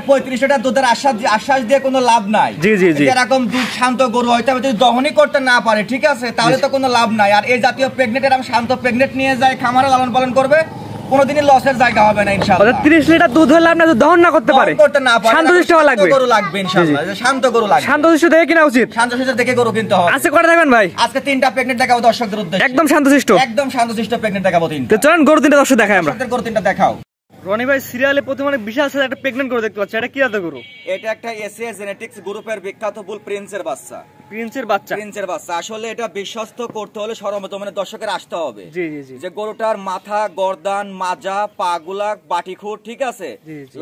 35 litre দুধের আশ্বাস দিয়ে কোনো লাভ নাই। এরকম দুধ শান্ত গরু হয়তো যদি দহনই করতে না পারে, ঠিক আছে, তাহলে তো কোনো লাভ নাই। আর এই জাতীয় প্রেগনেন্ট এরকম শান্ত প্রেগনেন্ট নিয়ে যায় খামারে লালন পালন করবে, কোনোদিনই লসের জায়গা হবে না ইনশাআল্লাহ। 30 লিটার দুধ হলে আপনি দহন না করতে পারে, শান্তশিষ্ট হওয়া লাগবে, গরু লাগবে ইনশাআল্লাহ, শান্ত গরু লাগবে। শান্তশিষ্ট দেখে কিনা উচিত, শান্তশিষ্ট দেখে গরু কিনতে হবে। আজকে কয়টা দেখাবেন ভাই? আজকে 3টা প্রেগনেন্ট দেখাবো দর্শকদের উদ্দেশ্যে, একদম শান্তশিষ্ট, একদম শান্তশিষ্ট প্রেগনেন্ট দেখাবো 3টা। তো চলুন গরু 3টা দর্শক দেখাই আমরা। গরু 3টা দেখাও। রনি ভাই, সিরিয়ালে প্রথমে অনেক বিশাল সাইজের একটা প্রেগনেন্ট গরু দেখতে পাচ্ছি, এটা কি জাতের গরু? এটা একটা এসএ জেনেটিক্স গ্রুপের বিখ্যাত বুল প্রিন্সের বাচ্চা। প্রিন্সের বাচ্চা আসলে এটা বিশ্বস্ত করতে হলে সর্বপ্রথম দর্শকের আসতে হবে যে গরুটার মাথা, গর্দান, মাজা, পাগুলা, বাটিখুর, ঠিক আছে,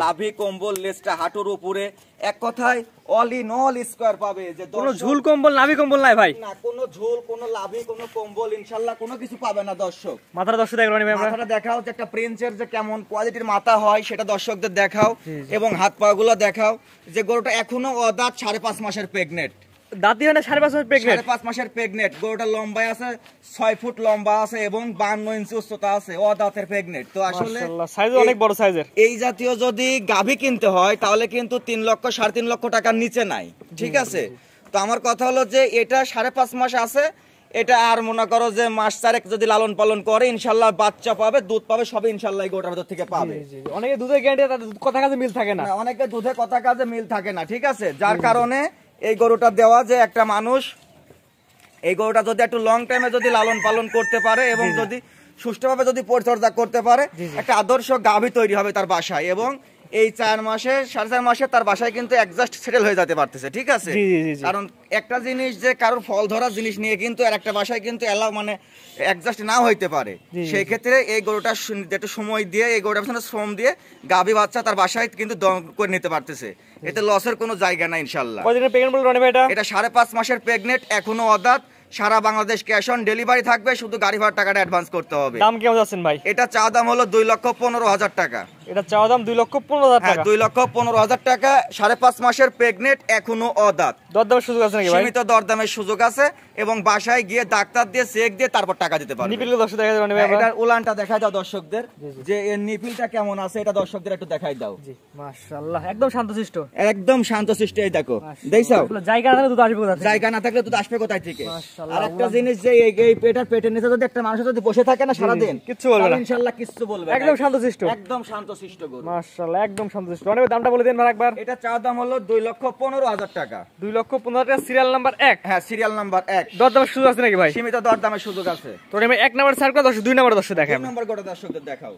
লাভি, কম্বল, লেজটা হাঁটুর উপরে, এক কথায় অল ইন অল স্কয়ার পাবে। যে কোনো ঝুল কম্বল, লাভি কম্বল নাই ভাই, না কোনো ঝুল, কোনো লাভি, কোনো কম্বল ইনশাআল্লাহ কোনো কিছু পাবে না দর্শক। মাথাটা দর্শক দেখো রনি ভাই, মাথাটা দেখাও যে একটা প্রিন্সের যে কেমন কোয়ালিটির মাথা হয় সেটা দর্শকদের দেখাও, এবং হাত পা গুলো দেখাও। যে গরুটা এখনো অদাঁত, 5.5 মাসের প্রেগনেন্ট, দাঁতি হয় না, 5.5 মাসের প্রেগনেন্ট, 5.5 মাসের প্রেগনেন্ট। গরুটা লম্বায় আছে 6 ফুট লম্বা আছে এবং 52 ইঞ্চি উচ্চতা আছে, অদাঁতের প্রেগনেন্ট। তো আসলে সাইজ অনেক বড় সাইজের। এই জাতীয় যদি গাভী কিনতে হয় তাহলে কিন্তু 3 লক্ষ 3.5 লক্ষ টাকার নিচে নাই, ঠিক আছে। তো আমার কথা হলো যে এটা 5.5 মাস আছে, এটা আর মনে করো যে মাস 4 যদি লালন পালন করে ইনশাআল্লাহ বাচ্চা পাবে, দুধ পাবে, সব ইনশাআল্লাহ এই গরুটার ভিতর থেকে পাবে। অনেকে দুধের গ্যারান্টি, তাদের কথা কাজে মিল থাকে না, অনেকে দুধে কথা কাজে মিল থাকে না, ঠিক আছে। যার কারণে এই গরুটা দেওয়া যে একটা মানুষ এই গরুটা যদি একটু লং টাইমে যদি লালন পালন করতে পারে এবং যদি সুষ্ঠুভাবে যদি পরিচর্যা করতে পারে, একটা আদর্শ গাভী তৈরি হবে তার বাসায়, এবং এই 4 মাসে 4.5 মাসে তার বাসায় কিন্তু অ্যাডজাস্ট সেটেল হয়ে যেতে পারতেছে, ঠিক আছে। কারণ একটা জিনিস যে কারোর ফল ধরা জিনিস নিয়ে কিন্তু আর একটা বাসায় কিন্তু এলাও মানে অ্যাডজাস্ট না হইতে পারে, সেই ক্ষেত্রে এই গরুটা একটু সময় দিয়ে, এই গরুটার পিছনে শ্রম দিয়ে গাভী বাচ্চা তার বাসায় কিন্তু দম করে নিতে পারতেছে, এতে লসের কোনো জায়গা নাই ইনশাআল্লাহ। এটা 5.5 মাসের প্রেগনেন্ট, এখনো অদাঁত, সারা বাংলাদেশ ক্যাশ অন ডেলিভারি থাকবে, শুধু গাড়ি ভাড়া টাকাটা অ্যাডভান্স করতে হবে। দাম কেমন যাচ্ছেন ভাই? এটা চা দাম হলো 2,15,000 টাকা। এটা চাওয়া দাম 2,15,000 টাকা। 2,15,000 টাকা, 5.5 মাসের প্রেগনেন্ট, এখনো অদাঁত। দরদামের সুযোগ আছে নাকি ভাই? সীমিত দরদামের সুযোগ আছে, এবং বাসায় গিয়ে ডাক্তার দিয়ে চেক দিয়ে তারপর টাকা দিতে পারবে। নিপিলটা দর্শক দেখাই দাও ভাই, এটা উলানটা দেখাই দাও দর্শকদের, যে এর নিপিলটা কেমন আছে এটা দর্শকদের একটু দেখাই দাও। জি মাশাআল্লাহ, একদম শান্তশিষ্ট, একদম শান্তশিষ্ট। এই দেখো, দেখছো জায়গা না থাকলে দুধ আসবে কোথা থেকে? জায়গা না থাকলে দুধ আসবে কোথা থেকে? আর একটা জিনিস যে এই পেটের নিচে যদি একটা মানুষ যদি বসে থাকে না সারা দিন, কিচ্ছু বলবে না ইনশাআল্লাহ, কিচ্ছু বলবে না, একদম শান্তশিষ্ট, একদম শান্তশিষ্ট গরু মাশাআল্লাহ, একদম শান্তশিষ্ট। অনেক দামটা বলে দেন ভাই একবার। এটা চা দাম হলো 2,15,000 টাকা। 2,15,000 টাকা, সিরিয়াল নাম্বার 1। হ্যাঁ, সিরিয়াল নাম্বার 1। দরদামের সুযোগ আছে নাকি ভাই? সীমিত দরদামের সুযোগ আছে। তো আমি 1 নাম্বার সার্কেল 2 নাম্বার দর্শক দেখাই, 2 নাম্বার গোটা দর্শকদের দেখাও।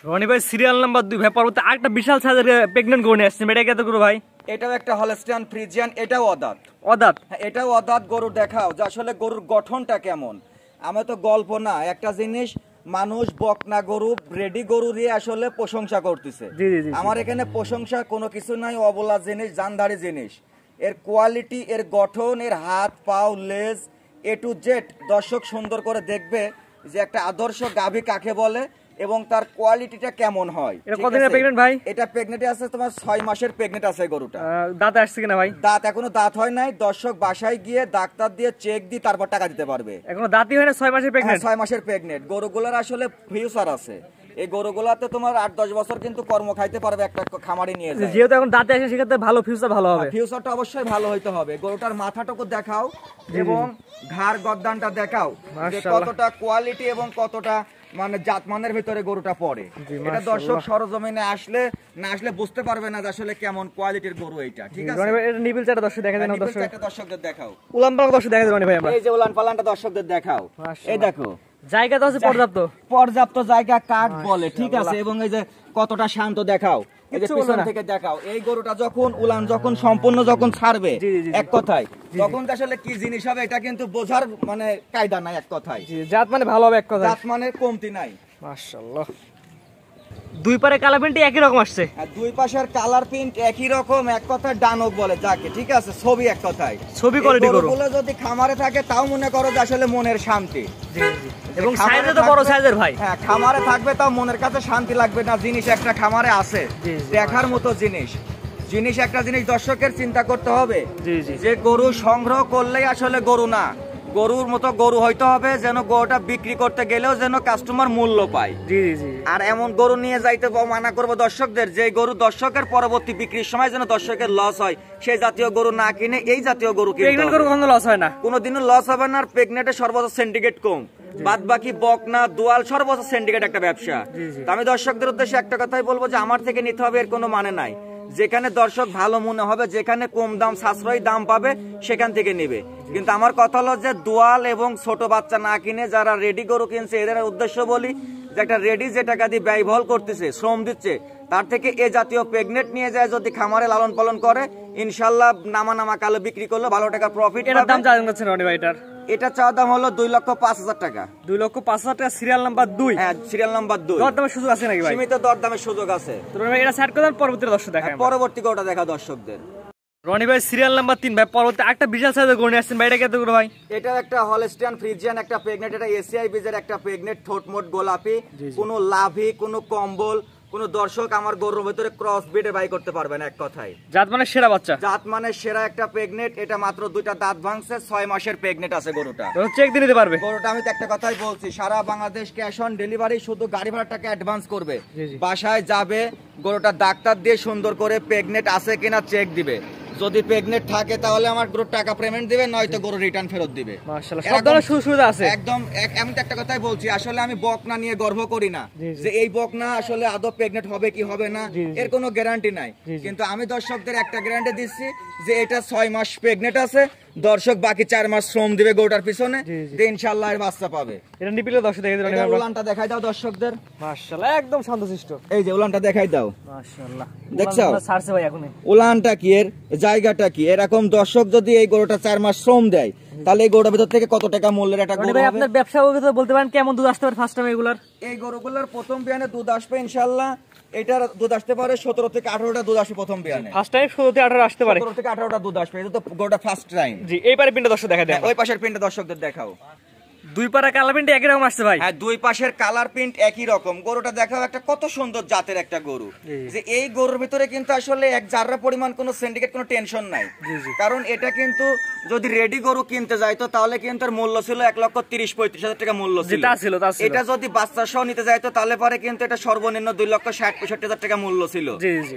রনি ভাই, সিরিয়াল নাম্বার 2 ভাই, পরবর্তী আরেকটা বিশাল সাইজের প্রেগন্যান্ট গরু নিয়ে আসছে, এটা কত গরু ভাই? এটাও একটা হলস্টিয়ান ফ্রিজিয়ান, এটাও অদাঁত। অদাঁত? হ্যাঁ, এটাও অদাঁত গরু। দেখাও যে আসলে গরুর গঠনটা কেমন। আমি তো গল্প না, একটা জিনিস মানুষ বকনা গরু, রেডি গরু দিয়ে আসলে প্রশংসা করতেছে। আমার এখানে প্রশংসা কোনো কিছু নাই, অবলা জিনিস, জানদারি জিনিস। এর কোয়ালিটি, এর গঠন, এর হাত পাও, লেজ, এ টু জেড দর্শক সুন্দর করে দেখবে যে একটা আদর্শ গাভী কাকে বলে এবং তার কোয়ালিটিটা কেমন হয়। এটা কতদিনের প্রেগন্যান্ট ভাই? এটা প্রেগন্যান্ট আছে তোমার 6 মাসের প্রেগন্যান্ট আছে গরুটা। দাঁত আসছে কিনা ভাই? দাঁত এখনো দাঁত হয় নাই, দর্শক বাসায় গিয়ে ডাক্তার দিয়ে চেক দিয়ে তারপর টাকা দিতে পারবে। এখনো দাঁতই হয় না, 6 মাসের প্রেগন্যান্ট। 6 মাসের প্রেগন্যান্ট গরুগুলোর আসলে ফিউচার আছে। এই গরুগুলাতে তোমার 8-10 বছর কিন্তু কর্ম খাইতে পারবে একটা খামারে নিয়ে যায়। যেহেতু এখন দাঁতে আসে সেক্ষেত্রে ভালো ফিউচার, ভালো হবে। ফিউচারটা অবশ্যই ভালো হইতে হবে। গরুটার মাথাটাকে দেখাও এবং ঘাড় গর্দানটা দেখাও যে কতটা কোয়ালিটি এবং কতটা মানে জাতমানের ভিতরে গরুটা পড়ে। এটা দর্শক সরজমিনে আসলে না আসলে বুঝতে পারবে না যে আসলে কেমন কোয়ালিটির গরু এইটা, ঠিক আছে। এটা নিবিল চাটা দর্শক দেখা দেন, দর্শকদের দেখাও। উলান পালান দর্শক দেখা দেন ভাই আমরা। এই যে উলান পালানটা দর্শকদের দেখাও, এই দেখো জায়গা তো আছে পর্যাপ্ত জায়গা কাক বলে, ঠিক আছে। এবং এই যে কতটা শান্ত দেখাও, এই যে পিছন থেকে দেখাও। এই গরুটা যখন উলান যখন সম্পূর্ণ যখন ছাড়বে, এক কথায় তখন আসলে কি জিনিস হবে এটা কিন্তু বোঝার মানে কায়দা নাই, এক কথায় জাত মানে ভালো হবে, এক কথায় জাত মানে কমতি নাই। মাশাআল্লাহ, দুই পারে কালার প্রিন্ট একই রকম আসছে, দুই পাশের কালার প্রিন্ট একই রকম, এক কথায় ডানক বলে যাকে, ঠিক আছে। ছবি, এক কথায় ছবি কোয়ালিটি গরুগুলো যদি খামারে থাকে তাও মনে করো যে আসলে মনের শান্তি। জি জি, এবং সাইজে তো বড় সাইজের ভাই। হ্যাঁ, খামারে থাকবে তাও মনের কাছে শান্তি লাগবে না। জিনিস একটা খামারে আছে, দেখার মতো জিনিস। একটা জিনিস দর্শকের চিন্তা করতে হবে যে গরু সংগ্রহ করলেই আসলে গরু না, গরুর মতো গরু হইতে হবে যেন গরুটা বিক্রি করতে গেলেও যেন কাস্টমার মূল্য পায়। জি জি। আর এমন গরু নিয়ে যাইতে মানা করবো দর্শকদের, যে গরু দর্শকের পরবর্তী বিক্রির সময় যেন দর্শকের লস হয়, সেই জাতীয় গরু না কিনে এই জাতীয় গরু কিনতে হবে। গরু কখনো লস হয় না, কোনোদিনও লস হবে না। আর প্রেগনেটে সর্বোচ্চ সিন্ডিকেট কম, বাদ বাকি বকনা দোয়াল সর্বোচ্চ সিন্ডিকেট একটা ব্যবসা। আমি দর্শকদের উদ্দেশ্যে একটা কথাই বলবো যে আমার থেকে নিতে হবে এর কোনো মানে নাই। যেখানে দর্শক ভালো মনে হবে, যেখানে কম দাম সাশ্রয়ী দাম পাবে সেখান থেকে নেবে। কিন্তু আমার কথা হলো যে দোয়াল এবং ছোট বাচ্চা না কিনে যারা রেডি গরু কিনছে এদের উদ্দেশ্য বলি যে একটা রেডি যে টাকা দিয়ে ব্যয়বহুল করতেছে, শ্রম দিচ্ছে, তার থেকে এ জাতীয় প্রেগনেট নিয়ে যায় যদি খামারে লালন পালন করে, ইনশাল্লাহ নামা কালো বিক্রি করলে ভালো টাকা প্রফিট। এটার দাম জানেন না রনি ভাই? এটা চাওয়া দাম হলো 2,05,000 টাকা। 2,05,000 টাকা, সিরিয়াল নাম্বার 2। হ্যাঁ, সিরিয়াল নাম্বার 2। দরদামের সুযোগ আছে নাকি ভাই? সীমিত দরদামের সুযোগ আছে। তো রনি ভাই এটা সেট করে দেন, পরবর্তী দর্শক দেখাই। পরবর্তী গরুটা দেখা দর্শকদের। রনি ভাই সিরিয়াল নাম্বার 3 ভাই, পরবর্তী একটা বিশাল সাইজের গরু নিয়ে আসছেন ভাই, এটা কত করে ভাই? এটা একটা হলস্টিয়ান ফ্রিজিয়ান একটা প্রেগনেট, এটা এসিআই বীজের একটা প্রেগনেট, ঠোঁটমোট গোলাপি, কোনো লাভি কোনো কম্বল কোন দর্শক আমার গরুর ভিতরে ক্রস ব্রিডে বাই করতে পারবে না। এক কথায় জাত মানে সেরা বাচ্চা, জাত মানে সেরা একটা প্রেগনেট। এটা মাত্র 2টা দাঁত ভাঙছে, 6 মাসের প্রেগনেট আছে গরুটা। তো চেক দিয়ে নিতে পারবে গরুটা। আমি তো একটা কথাই বলছি, সারা বাংলাদেশ ক্যাশ অন ডেলিভারি, শুধু গাড়ি ভাড়া টাকা অ্যাডভান্স করবে, বাসায় যাবে, গরুটা ডাক্তার দিয়ে সুন্দর করে প্রেগনেট আছে কিনা চেক দিবে। যদি প্রেগনেট থাকে তাহলে আমার গরুর টাকা পেমেন্ট দিবে, নয়তো গরু রিটার্ন ফেরত দিবে। মাশাআল্লাহ, সব ধরনের সুবিধা আছে একদম। আমি তো একটা কথাই বলছি, আসলে আমি বকনা নিয়ে গর্ব করি না যে এই বকনা আসলে আদৌ প্রেগনেট হবে কি হবে না, এর কোনো গ্যারান্টি নাই। কিন্তু আমি দর্শকদের একটা গ্যারান্টি দিচ্ছি যে এটা 6 মাস প্রেগনেট আছে, দর্শক বাকি 4 মাস শ্রম দিবে গরুটার পিছনে, ইনশাআল্লাহ এর বাচ্চা পাবে। এটা নিপিলে দর্শক দেখে দিন, উলানটা দেখাই দাও দর্শকদের। মাশাআল্লাহ, একদম শান্তশিষ্ট। এই যে উলানটা দেখাই দাও। মাশাআল্লাহ, দেখছো ছাড়ছে ভাই এখন উলানটা কি, এর জায়গাটা কি। এরকম দর্শক যদি এই গরুটা 4 মাস শ্রম দেয় তাহলে এই গরুটার ভিতর থেকে কত টাকা মূল্যের একটা গরু হবে। আপনার ব্যবসা বলতে পারেন কেমন দুধ আসতে পারে ফার্স্ট টাইম এগুলার? এই গরুগুলোর প্রথম বিয়ানে দুধ আসবে ইনশাআল্লাহ, এটার দুধ আসতে পারে 17 থেকে 18টা দুধ আসবে প্রথম বিয়ানে। ফার্স্ট টাইম 17 থেকে 18 আসতে পারে, 17 থেকে 18টা দুধ আসবে। এটা তো গরুটা ফার্স্ট টাইম। জি, এই পারে পিনটা দর্শক দেখা দেন, ওই পাশের পিনটা দর্শকদের দেখাও। দুই পারা কালার প্রিন্ট একই রকম আসছে ভাই। হ্যাঁ, দুই পাশের কালার প্রিন্ট একই রকম। গরুটা দেখাও, একটা কত সুন্দর জাতের একটা গরু। যে এই গরুর ভিতরে কিন্তু আসলে এক জাররা পরিমাণ কোনো সিন্ডিকেট কোনো টেনশন নাই। কারণ এটা কিন্তু যদি রেডি গরু কিনতে যাইতো তাহলে কিন্তু এর মূল্য ছিল 1,30,000-35,000 টাকা মূল্য ছিল। এটা যদি বাচ্চা সহ নিতে যাইতো তাহলে পরে কিন্তু এটা সর্বনিম্ন 2,60,000-65,000 টাকা মূল্য ছিল।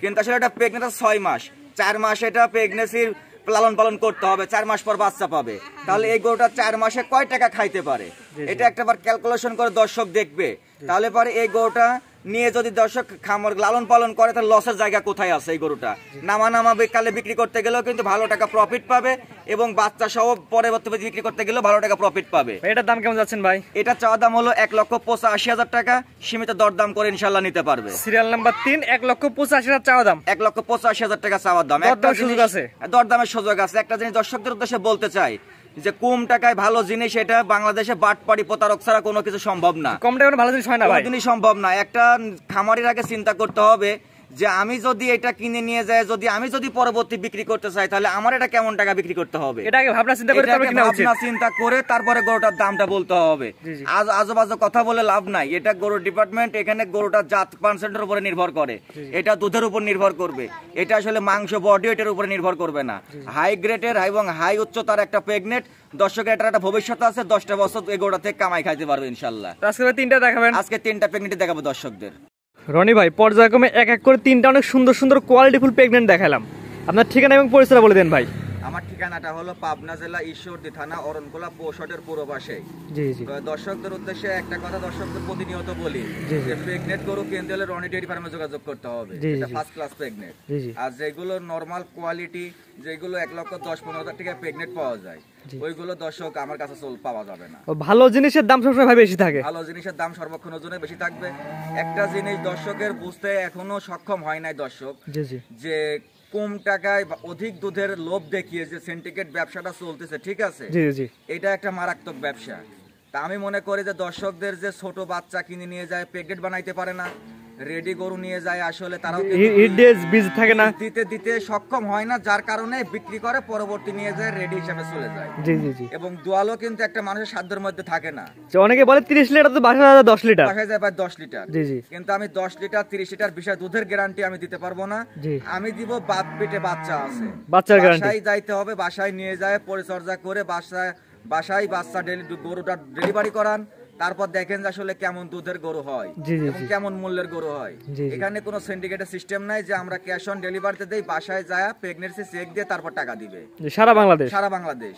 কিন্তু আসলে এটা প্রেগনেন্ট 6 মাস, 4 মাস এটা প্রেগনেন্সির লালন পালন করতে হবে, 4 মাস পর বাচ্চা পাবে। তাহলে এই গরুটা 4 মাসে কয় টাকা খাইতে পারে এটা একটাবার ক্যালকুলেশন করে দর্শক দেখবে। তাহলে পরে এই গরুটা নিয়ে যদি দর্শক খামার লালন পালন করে তাহলে লসের জায়গা কোথায় আছে? এই গরুটা নামা কালে বিক্রি করতে গেলেও কিন্তু ভালো টাকা প্রফিট পাবে, এবং বাচ্চা সহ পরবর্তীতে বিক্রি করতে গেলেও ভালো টাকা প্রফিট পাবে। এটার দাম কেমন যাচ্ছেন ভাই? এটা চাওয়া দাম হলো 1,85,000 টাকা, সীমিত দরদাম করে ইনশাল্লাহ নিতে পারবে। সিরিয়াল নাম্বার 3, 1,85,000 চাওয়া দাম, 1,85,000 টাকা চাওয়া দাম। দরদামের সুযোগ আছে। একটা জিনিস দর্শকদের উদ্দেশ্যে বলতে চাই যে কম টাকায় ভালো জিনিস, এটা বাংলাদেশে বাটপাড়ি প্রতারক ছাড়া কোনো কিছু সম্ভব না। কম টাকায় ভালো জিনিস হয় না ভাই, কোনদিনই সম্ভব না। একটা খামারির আগে চিন্তা করতে হবে যে আমি যদি এটা কিনে নিয়ে যাই, যদি আমি যদি পরবর্তী বিক্রি করতে চাই তাহলে আমার এটা কেমন টাকা বিক্রি করতে হবে, এটা আগে ভাবনা চিন্তা করে চিন্তা করে তারপরে গরুটার দামটা বলতে হবে। আজেবাজে কথা বলে লাভ নাই। এটা গরুর ডিপার্টমেন্ট, এখানে গরুটার জাত পার্সেন্টের উপরে নির্ভর করে, এটা দুধের উপর নির্ভর করবে, এটা আসলে মাংস বডি ওয়েটের উপরে নির্ভর করবে না। হাই গ্রেডের এবং হাই উচ্চতার একটা প্রেগনেট দর্শকের এটার একটা ভবিষ্যৎ আছে, 10টা বছর এই গরুটা থেকে কামাই খাইতে পারবে ইনশাল্লাহ। আজকে 3টা দেখাবেন? আজকে 3টা প্রেগনেন্ট দেখাবো দর্শকদের। রনি ভাই পর্যায়ক্রমে এক এক করে 3টা অনেক সুন্দর সুন্দর কোয়ালিটিফুল প্রেগনেন্ট দেখালাম। আপনার ঠিকানা এবং পরিচয় বলে দেন ভাই। আমার ঠিকানাটা হলো পাবনা জেলা ঈশ্বরদী থানা অরণকোলা পৌষটের পূর্ব পাশে। জি জি। দর্শকদের উদ্দেশ্যে একটা কথা দর্শকদের প্রতিনিয়ত বলি যে প্রেগনেন্ট গরু কিনতে হলে রনি ডেইরি ফার্মে যোগাযোগ করতে হবে, এটা ফার্স্ট ক্লাস প্রেগনেন্ট। আর যেগুলো নরমাল কোয়ালিটি, যেগুলো 1,10,15,000 টাকা প্রেগনেন্ট পাওয়া যায়, ওইগুলো দর্শক আমার কাছে পাওয়া যাবে না। ভালো জিনিসের দাম সবসময় ভাই বেশি থাকে, ভালো জিনিসের দাম সর্বক্ষণ ওজনে বেশি থাকবে। একটা জিনিস দর্শকের বুঝতে এখনো সক্ষম হয় নাই দর্শক, যে কম টাকায় অধিক দুধের লোভ দেখিয়ে যে সিন্ডিকেট ব্যবসাটা চলতেছে, ঠিক আছে, এটা একটা মারাত্মক ব্যবসা। তা আমি মনে করি যে দর্শকদের যে ছোট বাচ্চা কিনে নিয়ে যায় প্রেগনেন্ট বানাইতে পারে না, রেডি গরু নিয়ে যায়, আসলে তারাও থাকে না, দিতে সক্ষম হয় না, যার কারণে বিক্রি করে পরবর্তী নিয়ে যায় রেডি হিসাবে চলে যায়। এবং দোয়ালও কিন্তু একটা মানুষের সাধ্যের মধ্যে থাকে না। অনেকে বলে 30 লিটার তো বাসায় 10 লিটার, বাসায় যায় প্রায় 10 লিটার। কিন্তু আমি 10 লিটার 30 লিটার বিষয় দুধের গ্যারান্টি আমি দিতে পারবো না। আমি দিব বাপ পেটে বাচ্চা আছে, বাচ্চার গ্যারান্টি। বাসায় যাইতে হবে, বাসায় নিয়ে যায় পরিচর্যা করে বাসায় বাসায় বাচ্চা গরুটা ডেলিভারি করান, তারপর দেখেন যে আসলে কেমন দুধের গরু হয় এবং কেমন মূল্যের গরু হয়। এখানে কোনো সিন্ডিকেটের সিস্টেম নাই যে আমরা ক্যাশ অন ডেলিভারিতে দেই, বাসায় যায় প্রেগন্যান্সি চেক দিয়ে তারপর টাকা দিবে সারা বাংলাদেশ।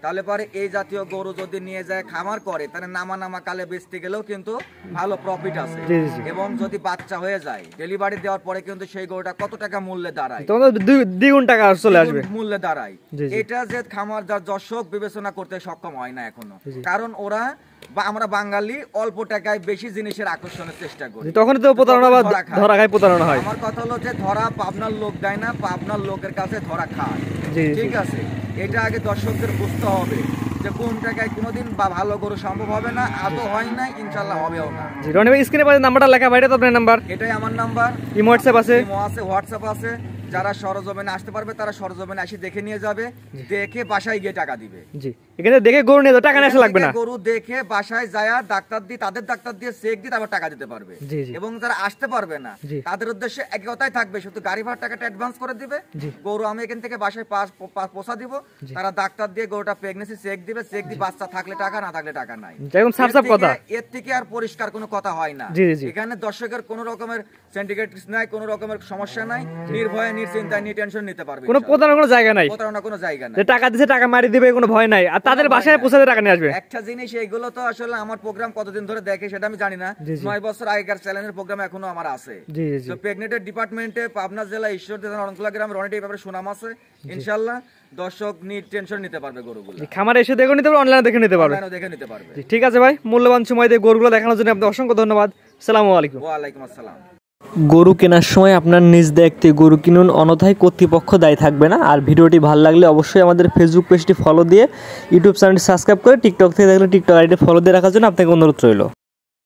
তাহলে পরে এই জাতীয় গরু যদি নিয়ে যায় খামার করে, তাহলে নামা কালে বেচতে গেলেও কিন্তু ভালো প্রফিট আছে। এবং যদি বাচ্চা হয়ে যায় ডেলিভারি দেওয়ার পরে কিন্তু সেই গরুটা কত টাকা মূল্যে দাঁড়ায়, দ্বিগুণ টাকা চলে আসবে মূল্যে দাঁড়ায়। এটা যে খামার দর্শক বিবেচনা করতে সক্ষম হয় না এখনো, কারণ ওরা বা আমরা বাঙালি অল্প টাকায় বেশি জিনিসের আকর্ষণের চেষ্টা করি, তখন তো প্রতারণা বা ধরা খায় প্রতারণা হয়। আমার কথা হলো যে ধরা পাবনার লোক দেয় না, পাবনার লোকের কাছে ধরা খায়। ঠিক আছে, এটা আগে দর্শকদের বুঝতে হবে যে কোন টাকায় কোনোদিন বা ভালো গরু সম্ভব হবে না, আদৌ হয় না, ইনশাআল্লাহ হবেও না। জি রনি ভাই, স্ক্রিনে পাশে নাম্বারটা লেখা, বাইরে তো আপনার নাম্বার, এটাই আমার নাম্বার। ইমো হোয়াটসঅ্যাপ আছে, হোয়াটসঅ্যাপ আছে। যারা সরজমিনে আসতে পারবে তারা সরজমিনে এসে দেখে নিয়ে যাবে, দেখে বাসায় গিয়ে টাকা দিবে। জি, এখানে দেখে গরু নিয়ে টাকা নিয়ে আসা লাগবে না, গরু দেখে বাসায় যায় ডাক্তার দিয়ে তাদের ডাক্তার দিয়ে চেক দিয়ে তারপর টাকা দিতে পারবে। এবং যারা আসতে পারবে না তাদের উদ্দেশ্যে এক কথাই থাকবে, শুধু গাড়ি ভাড়া টাকাটা অ্যাডভান্স করে দিবে, গরু আমি এখান থেকে বাসায় পৌঁছা দিব, তারা ডাক্তার দিয়ে গরুটা প্রেগন্যান্সি চেক দিবে, চেক দিয়ে বাচ্চা থাকলে টাকা, না থাকলে টাকা নাই। একদম সাফ সাফ কথা, এর থেকে আর পরিষ্কার কোনো কথা হয় না। এখানে দর্শকের কোনো রকমের সিন্ডিকেট নাই, কোনো রকমের সমস্যা নাই, নির্ভয়ে নিশ্চিন্তায় টেনশন নিতে পারবে, কোনো প্রতারণার কোনো জায়গা নাই, প্রতারণার কোনো জায়গা নাই। টাকা দিছে টাকা মারি দিবে, কোনো ভয় নাই, আর তাদের বাসায় পৌঁছাতে টাকা নিয়ে আসবে। একটা জিনিস, এইগুলো তো আসলে আমার প্রোগ্রাম কতদিন ধরে দেখে সেটা আমি জানি না, 9 বছর আগেকার চ্যানেলের প্রোগ্রাম এখনো আমার আছে। তো প্রেগনেন্টের ডিপার্টমেন্টে পাবনা জেলা ঈশ্বরদী থানা অরণখোলা গ্রাম রনিটি এই ব্যাপারে সুনাম আছে। ইনশাআল্লাহ দর্শক টেনশন নিতে পারবে, গরুগুলো খামারে এসে দেখে নিতে পারবে, অনলাইনে দেখে নিতে পারবে, দেখে নিতে পারবে। ঠিক আছে ভাই, মূল্যবান সময় দিয়ে গরুগুলো দেখানোর জন্য আপনাকে অসংখ্য ধন্যবাদ। আসসালামু আলাইকুম। ওয়া আলাইকুম আসসালাম। গরু কেনার সময় আপনার নিজ দায়িত্বে গরু কিনুন, অন্যথায় কর্তৃপক্ষ দায়ী থাকবে না। আর ভিডিওটি ভালো লাগলে অবশ্যই আমাদের ফেসবুক পেজটি ফলো দিয়ে ইউটিউব চ্যানেলটি সাবস্ক্রাইব করে, টিকটক থেকে দেখলে টিকটক আইডি ফলো দিয়ে রাখার জন্য আপনাকে অনুরোধ রইল।